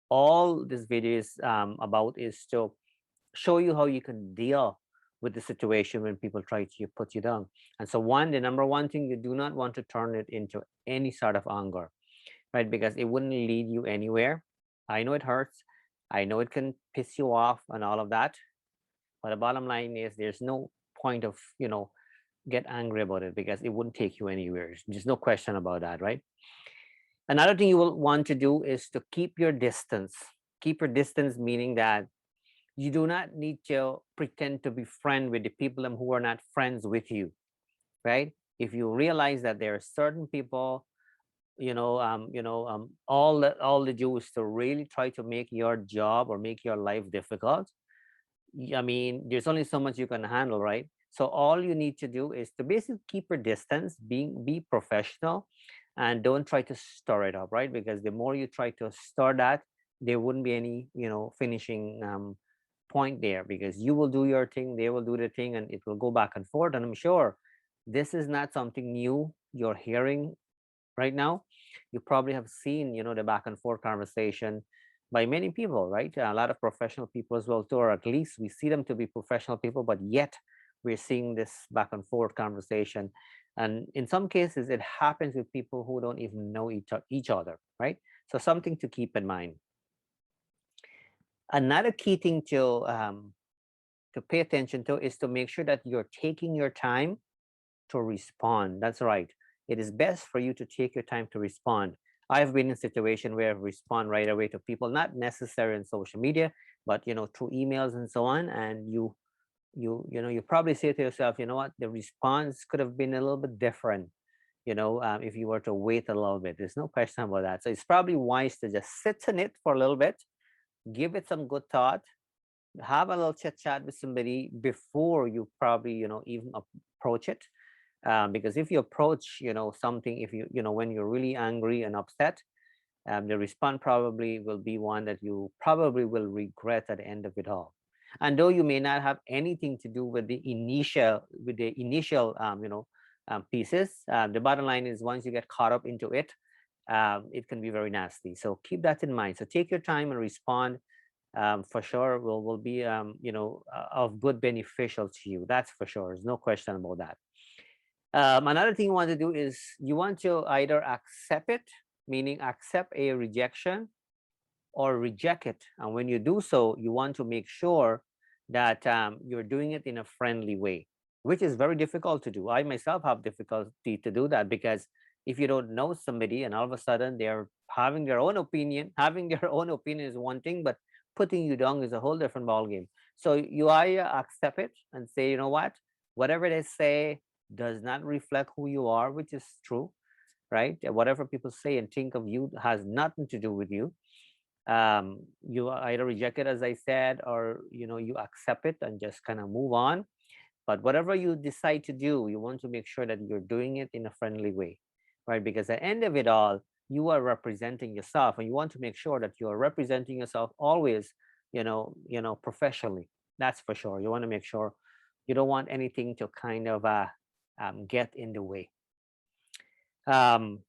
all this video is about is to show you how you can deal with the situation when people try to put you down. And so the number one thing, you do not want to turn it into any sort of anger, right? Because it wouldn't lead you anywhere. I know it hurts. I know it can piss you off and all of that. But the bottom line is there's no point of, get angry about it because it wouldn't take you anywhere. There's no question about that, right? Another thing you will want to do is to keep your distance. Keep your distance, meaning that you do not need to pretend to be friend with the people who are not friends with you, right? If you realize that there are certain people, all they do is to really try to make your job or make your life difficult. I mean, there's only so much you can handle, right? So all you need to do is to basically keep your distance, be professional, and don't try to stir it up, right? Because the more you try to stir that, there wouldn't be any, finishing point there, because you will do your thing, they will do the thing, and it will go back and forth. And I'm sure this is not something new you're hearing right now. You probably have seen, the back and forth conversation by many people, right? A lot of professional people as well too, or at least we see them to be professional people, but yet we're seeing this back and forth conversation. And in some cases, it happens with people who don't even know each other, right? So something to keep in mind. Another key thing to pay attention to is to make sure that you're taking your time to respond. That's right. It is best for you to take your time to respond. I've been in a situation where I respond right away to people, not necessarily in social media, but through emails and so on. And you probably say to yourself, you know what, the response could have been a little bit different, if you were to wait a little bit. There's no question about that. So it's probably wise to just sit in it for a little bit, give it some good thought, have a little chit chat with somebody before you probably even approach it. Because if you approach something, if when you're really angry and upset, the response probably will be one that you probably will regret at the end of it all. And though you may not have anything to do with the initial pieces, the bottom line is once you get caught up into it, it can be very nasty. So keep that in mind. So take your time and respond. For sure will be of good beneficial to you. That's for sure. There's no question about that. Another thing you want to do is you want to either accept it, meaning accept a rejection, or reject it. And when you do so, you want to make sure that you're doing it in a friendly way, which is very difficult to do. I myself have difficulty to do that, because if you don't know somebody and all of a sudden they're having their own opinion, having their own opinion is one thing, but putting you down is a whole different ballgame. So you either accept it and say, you know what, whatever they say does not reflect who you are, which is true, right? Whatever people say and think of you has nothing to do with you. You either reject it, as I said, or you accept it and just kind of move on. But whatever you decide to do, you want to make sure that you're doing it in a friendly way, right? Because at the end of it all, you are representing yourself, and you want to make sure that you are representing yourself always, professionally. That's for sure. You want to make sure you don't want anything to kind of get in the way. Um,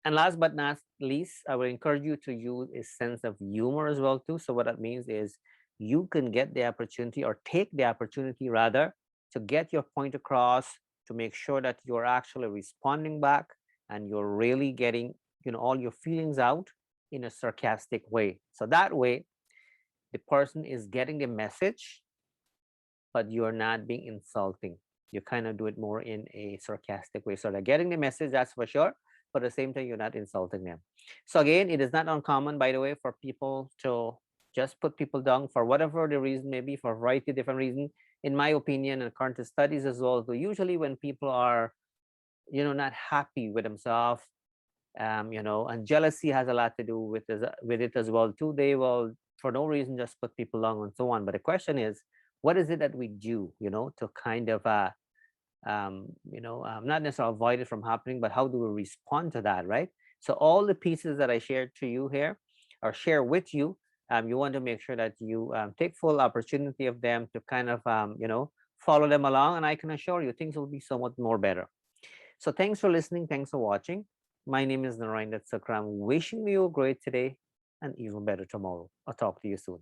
and last but not least, I will encourage you to use a sense of humor as well too. So what that means is you can get the opportunity, or take the opportunity rather, to get your point across, to make sure that you're actually responding back and you're really getting all your feelings out in a sarcastic way. So that way the person is getting the message, but you're not being insulting. You kind of do it more in a sarcastic way. So they're getting the message, that's for sure, but at the same time, you're not insulting them. So again, it is not uncommon, by the way, for people to just put people down for whatever the reason may be, for a variety of different reasons. In my opinion, and according to studies as well, so usually when people are, not happy with themselves, and jealousy has a lot to do with it as well too. They will, for no reason, just put people down and so on. But the question is, what is it that we do, to kind of not necessarily avoid it from happening, but how do we respond to that, right? So all the pieces that I shared to you here, or share with you, you want to make sure that you take full opportunity of them to kind of follow them along, and I can assure you things will be somewhat more better. So thanks for listening, thanks for watching. My name is Narine Dat Sookram, wishing you a great today. and even better tomorrow. I'll talk to you soon.